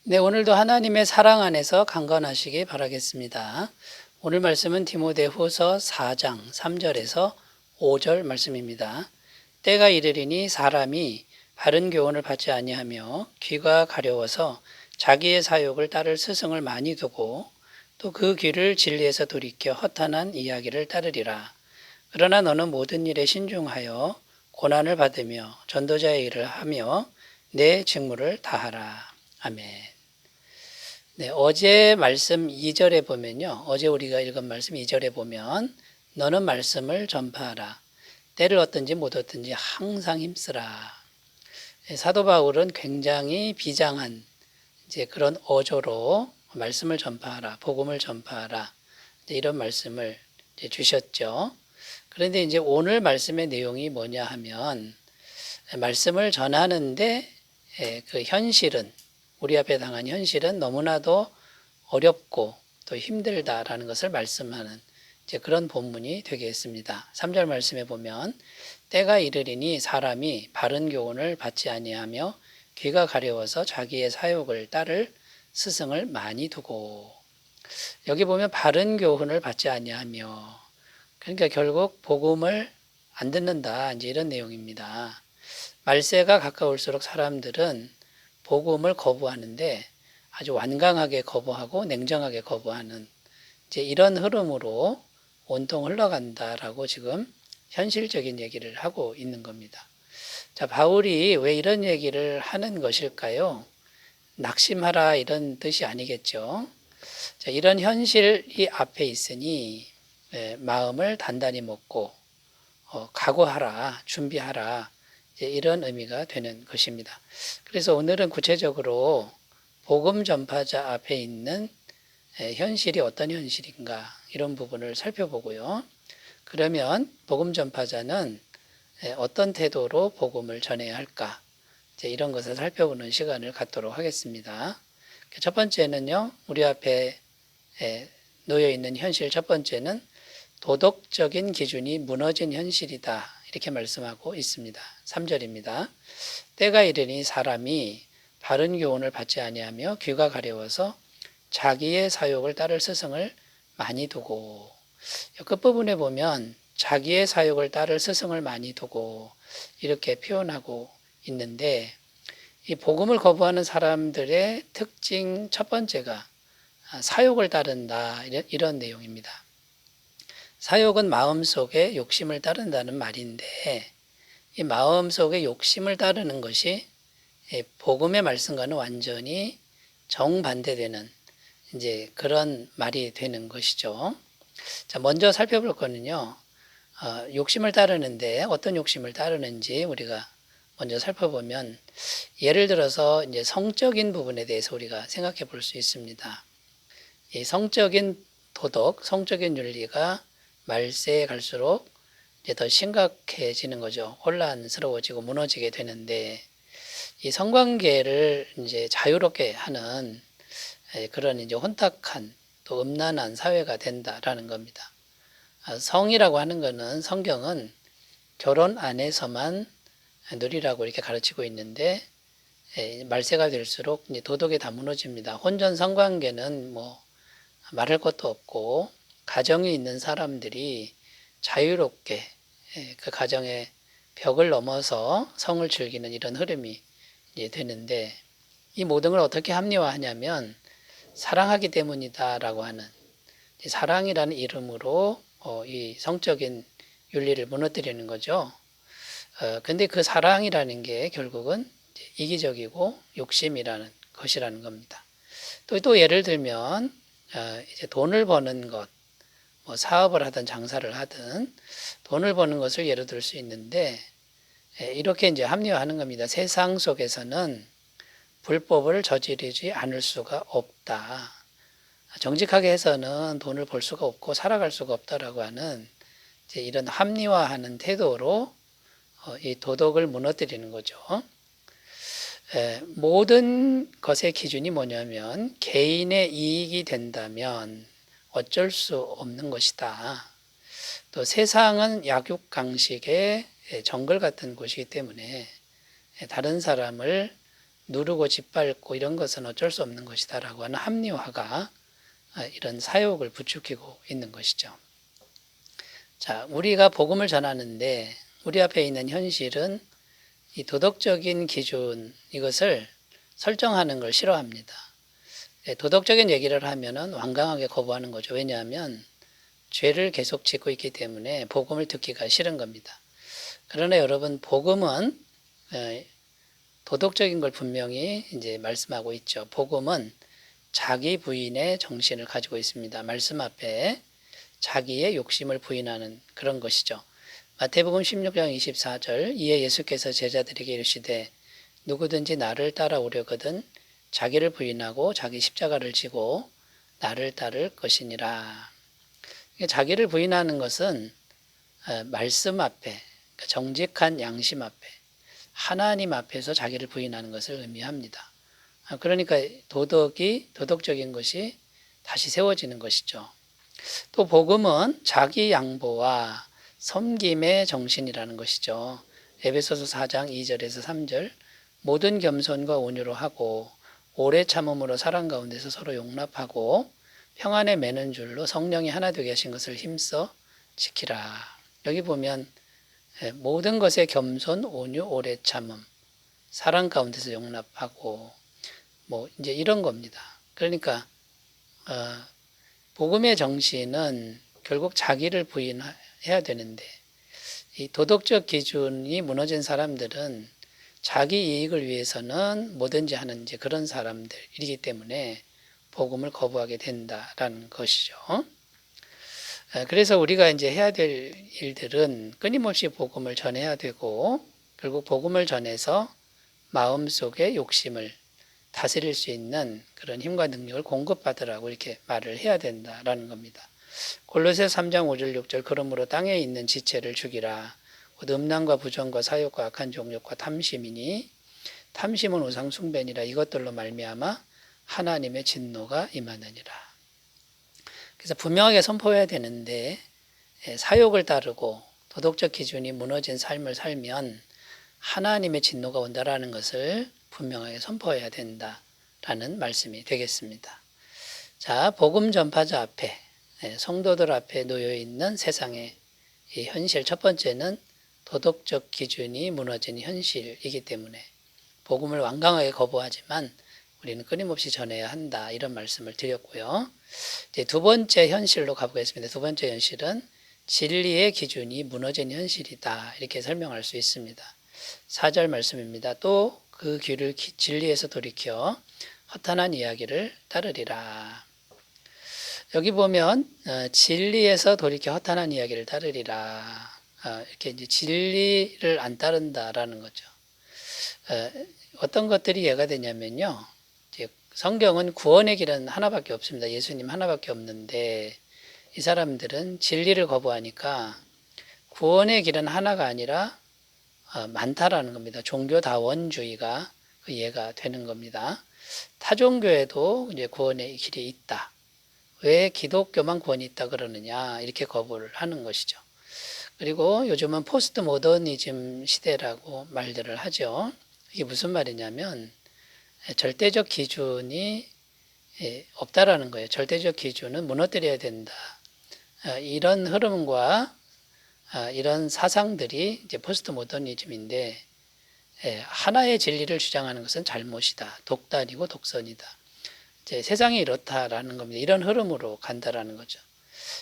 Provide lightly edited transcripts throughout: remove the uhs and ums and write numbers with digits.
네, 오늘도 하나님의 사랑 안에서 강건하시기 바라겠습니다. 오늘 말씀은 디모데후서 4장 3절에서 5절 말씀입니다. 때가 이르리니 사람이 바른 교훈을 받지 아니하며 귀가 가려워서 자기의 사욕을 따를 스승을 많이 두고 또 그 귀를 진리에서 돌이켜 허탄한 이야기를 따르리라. 그러나 너는 모든 일에 신중하여 고난을 받으며 전도자의 일을 하며 내 직무를 다하라. 아멘. 네, 어제 말씀 2절에 보면요. 어제 우리가 읽은 말씀 2절에 보면 너는 말씀을 전파하라. 때를 얻든지 못 얻든지 항상 힘쓰라. 사도 바울은 굉장히 비장한 이제 그런 어조로 말씀을 전파하라. 복음을 전파하라. 이런 말씀을 이제 주셨죠. 그런데 이제 오늘 말씀의 내용이 뭐냐 하면 말씀을 전하는데 그 현실은 우리 앞에 당한 현실은 너무나도 어렵고 또 힘들다라는 것을 말씀하는 이제 그런 본문이 되겠습니다. 3절 말씀에 보면 때가 이르리니 사람이 바른 교훈을 받지 아니하며 귀가 가려워서 자기의 사욕을 따를 스승을 많이 두고, 여기 보면 바른 교훈을 받지 아니하며, 그러니까 결국 복음을 안 듣는다 이제 이런 내용입니다. 말세가 가까울수록 사람들은 복음을 거부하는데 아주 완강하게 거부하고 냉정하게 거부하는 이제 이런 흐름으로 온통 흘러간다라고 지금 현실적인 얘기를 하고 있는 겁니다. 자, 바울이 왜 이런 얘기를 하는 것일까요? 낙심하라 이런 뜻이 아니겠죠. 자, 이런 현실이 앞에 있으니 마음을 단단히 먹고 각오하라, 준비하라 이제 이런 의미가 되는 것입니다. 그래서 오늘은 구체적으로 복음 전파자 앞에 있는 현실이 어떤 현실인가 이런 부분을 살펴보고요. 그러면 복음 전파자는 어떤 태도로 복음을 전해야 할까 이제 이런 것을 살펴보는 시간을 갖도록 하겠습니다. 첫 번째는요, 우리 앞에 놓여 있는 현실 첫 번째는 도덕적인 기준이 무너진 현실이다 이렇게 말씀하고 있습니다. 3절입니다. 때가 이르니 사람이 바른 교훈을 받지 아니하며 귀가 가려워서 자기의 사욕을 따를 스승을 많이 두고, 끝부분에 보면 자기의 사욕을 따를 스승을 많이 두고 이렇게 표현하고 있는데, 이 복음을 거부하는 사람들의 특징 첫 번째가 사욕을 따른다 이런 내용입니다. 사욕은 마음속에 욕심을 따른다는 말인데, 이 마음속에 욕심을 따르는 것이 복음의 말씀과는 완전히 정반대되는 이제 그런 말이 되는 것이죠. 자, 먼저 살펴볼 거는요, 욕심을 따르는데 어떤 욕심을 따르는지 우리가 먼저 살펴보면, 예를 들어서 이제 성적인 부분에 대해서 우리가 생각해 볼 수 있습니다. 이 성적인 도덕, 성적인 윤리가 말세에 갈수록 이제 더 심각해지는 거죠. 혼란스러워지고 무너지게 되는데, 이 성관계를 이제 자유롭게 하는 그런 이제 혼탁한 또 음란한 사회가 된다라는 겁니다. 성이라고 하는 것은 성경은 결혼 안에서만 누리라고 이렇게 가르치고 있는데, 말세가 될수록 이제 도덕이 다 무너집니다. 혼전 성관계는 뭐 말할 것도 없고, 가정이 있는 사람들이 자유롭게 그 가정의 벽을 넘어서 성을 즐기는 이런 흐름이 이제 되는데, 이 모든 걸 어떻게 합리화하냐면 사랑하기 때문이다라고 하는, 사랑이라는 이름으로 이 성적인 윤리를 무너뜨리는 거죠. 근데 그 사랑이라는 게 결국은 이기적이고 욕심이라는 것이라는 겁니다. 또 예를 들면 이제 돈을 버는 것, 뭐 사업을 하든 장사를 하든 돈을 버는 것을 예로 들 수 있는데, 이렇게 이제 합리화하는 겁니다. 세상 속에서는 불법을 저지르지 않을 수가 없다. 정직하게 해서는 돈을 벌 수가 없고 살아갈 수가 없다라고 하는 이제 이런 합리화하는 태도로 이 도덕을 무너뜨리는 거죠. 모든 것의 기준이 뭐냐면 개인의 이익이 된다면 어쩔 수 없는 것이다. 또 세상은 약육강식의 정글 같은 곳이기 때문에 다른 사람을 누르고 짓밟고 이런 것은 어쩔 수 없는 것이다라고 하는 합리화가 이런 사욕을 부추기고 있는 것이죠. 자, 우리가 복음을 전하는데 우리 앞에 있는 현실은 이 도덕적인 기준 이것을 설정하는 걸 싫어합니다. 도덕적인 얘기를 하면은 완강하게 거부하는 거죠. 왜냐하면 죄를 계속 짓고 있기 때문에 복음을 듣기가 싫은 겁니다. 그러나 여러분, 복음은 도덕적인 걸 분명히 이제 말씀하고 있죠. 복음은 자기 부인의 정신을 가지고 있습니다. 말씀 앞에 자기의 욕심을 부인하는 그런 것이죠. 마태복음 16장 24절, 이에 예수께서 제자들에게 이르시되 누구든지 나를 따라오려거든 자기를 부인하고 자기 십자가를 지고 나를 따를 것이니라. 자기를 부인하는 것은 말씀 앞에, 정직한 양심 앞에, 하나님 앞에서 자기를 부인하는 것을 의미합니다. 그러니까 도덕적인 것이 다시 세워지는 것이죠. 또 복음은 자기 양보와 섬김의 정신이라는 것이죠. 에베소서 4장 2절에서 3절, 모든 겸손과 온유로 하고 오래 참음으로 사랑 가운데서 서로 용납하고 평안에 매는 줄로 성령이 하나 되게 하신 것을 힘써 지키라. 여기 보면 모든 것에 겸손, 온유, 오래 참음, 사랑 가운데서 용납하고 뭐 이제 이런 겁니다. 그러니까 복음의 정신은 결국 자기를 부인해야 되는데 이 도덕적 기준이 무너진 사람들은 자기 이익을 위해서는 뭐든지 하는 이제 그런 사람들이기 때문에 복음을 거부하게 된다라는 것이죠. 그래서 우리가 이제 해야 될 일들은 끊임없이 복음을 전해야 되고 결국 복음을 전해서 마음속의 욕심을 다스릴 수 있는 그런 힘과 능력을 공급받으라고 이렇게 말을 해야 된다라는 겁니다. 골로새서 3장 5절 6절, 그러므로 땅에 있는 지체를 죽이라. 곧 음란과 부정과 사욕과 악한 종욕과 탐심이니 탐심은 우상 숭배니라. 이것들로 말미암아 하나님의 진노가 임하느니라. 그래서 분명하게 선포해야 되는데 사욕을 따르고 도덕적 기준이 무너진 삶을 살면 하나님의 진노가 온다라는 것을 분명하게 선포해야 된다라는 말씀이 되겠습니다. 자, 복음 전파자 앞에, 성도들 앞에 놓여 있는 세상의 이 현실, 첫 번째는 도덕적 기준이 무너진 현실이기 때문에 복음을 완강하게 거부하지만 우리는 끊임없이 전해야 한다, 이런 말씀을 드렸고요. 이제 두 번째 현실로 가보겠습니다. 두 번째 현실은 진리의 기준이 무너진 현실이다, 이렇게 설명할 수 있습니다. 4절 말씀입니다. 또 그 귀를 진리에서 돌이켜 허탄한 이야기를 따르리라. 여기 보면 진리에서 돌이켜 허탄한 이야기를 따르리라. 이렇게 이제 진리를 안 따른다라는 거죠. 어떤 것들이 이해가 되냐면요. 이제 성경은 구원의 길은 하나밖에 없습니다. 예수님 하나밖에 없는데 이 사람들은 진리를 거부하니까 구원의 길은 하나가 아니라 많다라는 겁니다. 종교다원주의가 그 이해가 되는 겁니다. 타 종교에도 이제 구원의 길이 있다. 왜 기독교만 구원이 있다 그러느냐, 이렇게 거부를 하는 것이죠. 그리고 요즘은 포스트 모더니즘 시대라고 말들을 하죠. 이게 무슨 말이냐면 절대적 기준이 없다라는 거예요. 절대적 기준은 무너뜨려야 된다. 이런 흐름과 이런 사상들이 이제 포스트 모더니즘인데 하나의 진리를 주장하는 것은 잘못이다. 독단이고 독선이다. 이제 세상이 이렇다라는 겁니다. 이런 흐름으로 간다라는 거죠.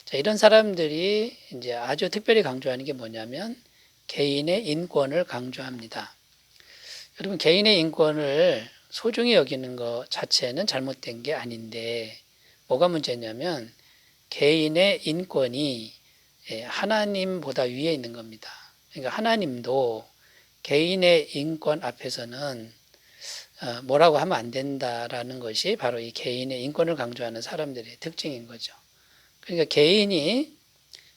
자, 이런 사람들이 이제 아주 특별히 강조하는 게 뭐냐면 개인의 인권을 강조합니다. 여러분, 개인의 인권을 소중히 여기는 것 자체는 잘못된 게 아닌데 뭐가 문제냐면 개인의 인권이 하나님보다 위에 있는 겁니다. 그러니까 하나님도 개인의 인권 앞에서는 뭐라고 하면 안 된다라는 것이 바로 이 개인의 인권을 강조하는 사람들의 특징인 거죠. 그러니까 개인이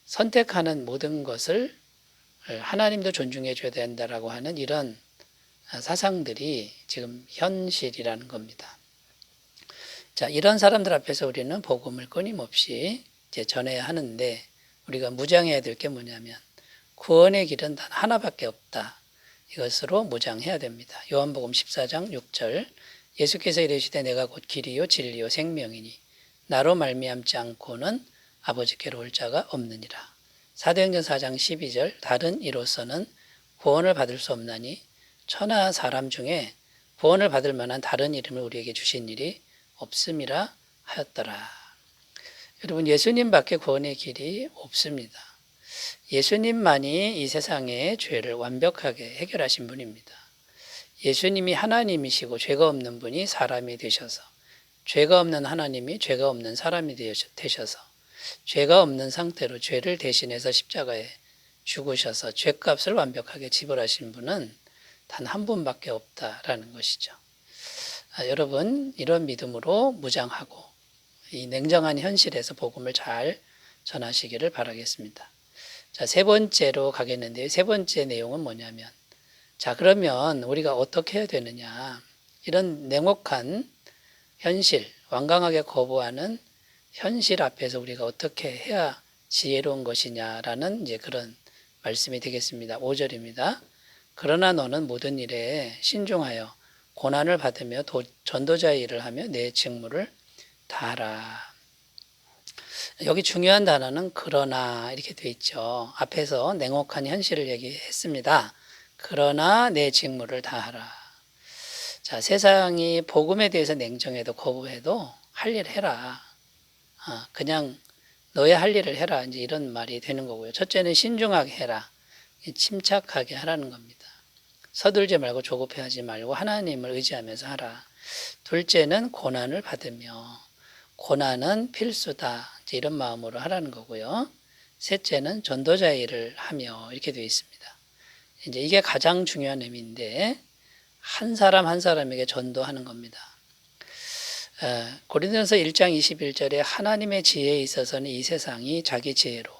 선택하는 모든 것을 하나님도 존중해 줘야 된다라고 하는 이런 사상들이 지금 현실이라는 겁니다. 자, 이런 사람들 앞에서 우리는 복음을 끊임없이 이제 전해야 하는데 우리가 무장해야 될 게 뭐냐면 구원의 길은 단 하나밖에 없다. 이것으로 무장해야 됩니다. 요한복음 14장 6절 예수께서 이르시되 내가 곧 길이요 진리요 생명이니 나로 말미암지 않고는 아버지께로 올 자가 없느니라. 사도행전 4장 12절 다른 이로서는 구원을 받을 수 없나니 천하 사람 중에 구원을 받을 만한 다른 이름을 우리에게 주신 일이 없음이라 하였더라. 여러분 예수님밖에 구원의 길이 없습니다. 예수님만이 이 세상의 죄를 완벽하게 해결하신 분입니다. 예수님이 하나님이시고 죄가 없는 분이 사람이 되셔서 죄가 없는 하나님이 죄가 없는 사람이 되셔서 죄가 없는 상태로 죄를 대신해서 십자가에 죽으셔서 죄값을 완벽하게 지불하신 분은 단 한 분밖에 없다라는 것이죠. 여러분 이런 믿음으로 무장하고 이 냉정한 현실에서 복음을 잘 전하시기를 바라겠습니다. 자, 세 번째로 가겠는데요. 세 번째 내용은 뭐냐면 자 그러면 우리가 어떻게 해야 되느냐 이런 냉혹한 현실 완강하게 거부하는 현실 앞에서 우리가 어떻게 해야 지혜로운 것이냐라는 이제 그런 말씀이 되겠습니다. 5절입니다. 그러나 너는 모든 일에 신중하여 고난을 받으며 전도자의 일을 하며 내 직무를 다하라. 여기 중요한 단어는 그러나 이렇게 돼 있죠. 앞에서 냉혹한 현실을 얘기했습니다. 그러나 내 직무를 다하라. 자, 세상이 복음에 대해서 냉정해도 거부해도 할 일 해라. 그냥 너의 할 일을 해라. 이제 이런 말이 되는 거고요. 첫째는 신중하게 해라. 침착하게 하라는 겁니다. 서둘지 말고 조급해하지 말고 하나님을 의지하면서 하라. 둘째는 고난을 받으며 고난은 필수다. 이제 이런 마음으로 하라는 거고요. 셋째는 전도자의 일을 하며 이렇게 되어 있습니다. 이제 이게 가장 중요한 의미인데 한 사람 한 사람에게 전도하는 겁니다. 고린도전서 1장 21절에 하나님의 지혜에 있어서는 이 세상이 자기 지혜로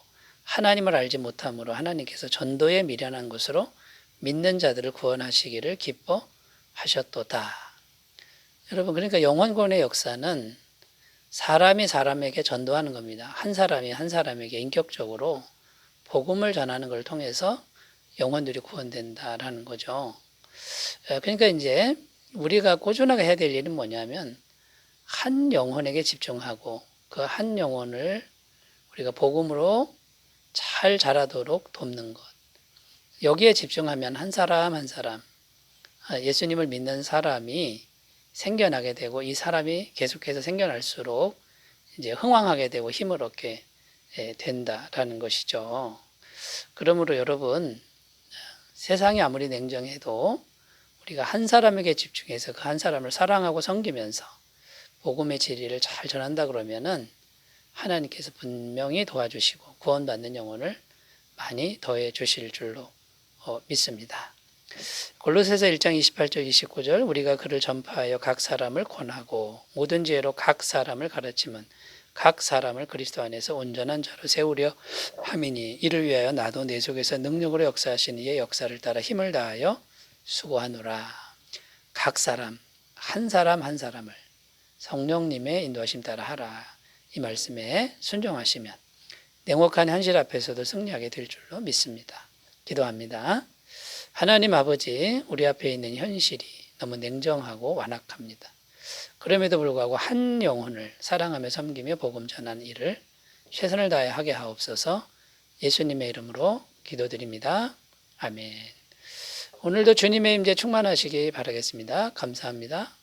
하나님을 알지 못함으로 하나님께서 전도에 미련한 것으로 믿는 자들을 구원하시기를 기뻐하셨도다. 여러분 그러니까 영혼구원의 역사는 사람이 사람에게 전도하는 겁니다. 한 사람이 한 사람에게 인격적으로 복음을 전하는 걸 통해서 영혼들이 구원된다라는 거죠. 그러니까 이제 우리가 꾸준하게 해야 될 일은 뭐냐면 한 영혼에게 집중하고 그 한 영혼을 우리가 복음으로 잘 자라도록 돕는 것. 여기에 집중하면 한 사람 한 사람, 예수님을 믿는 사람이 생겨나게 되고 이 사람이 계속해서 생겨날수록 이제 흥왕하게 되고 힘을 얻게 된다라는 것이죠. 그러므로 여러분 세상이 아무리 냉정해도 우리가 한 사람에게 집중해서 그 한 사람을 사랑하고 섬기면서 복음의 진리를 잘 전한다 그러면은 하나님께서 분명히 도와주시고 구원받는 영혼을 많이 더해 주실 줄로 믿습니다. 골로새서 1장 28절 29절 우리가 그를 전파하여 각 사람을 권하고 모든 지혜로 각 사람을 가르치면 각 사람을 그리스도 안에서 온전한 자로 세우려 함이니 이를 위하여 나도 내 속에서 능력으로 역사하신 이의 역사를 따라 힘을 다하여 수고하노라. 각 사람 한 사람을 성령님의 인도하심 따라 하라. 이 말씀에 순종하시면 냉혹한 현실 앞에서도 승리하게 될 줄로 믿습니다. 기도합니다. 하나님 아버지, 우리 앞에 있는 현실이 너무 냉정하고 완악합니다. 그럼에도 불구하고 한 영혼을 사랑하며 섬기며 복음 전하는 일을 최선을 다해 하게 하옵소서. 예수님의 이름으로 기도드립니다. 아멘. 오늘도 주님의 임재 충만하시기 바라겠습니다. 감사합니다.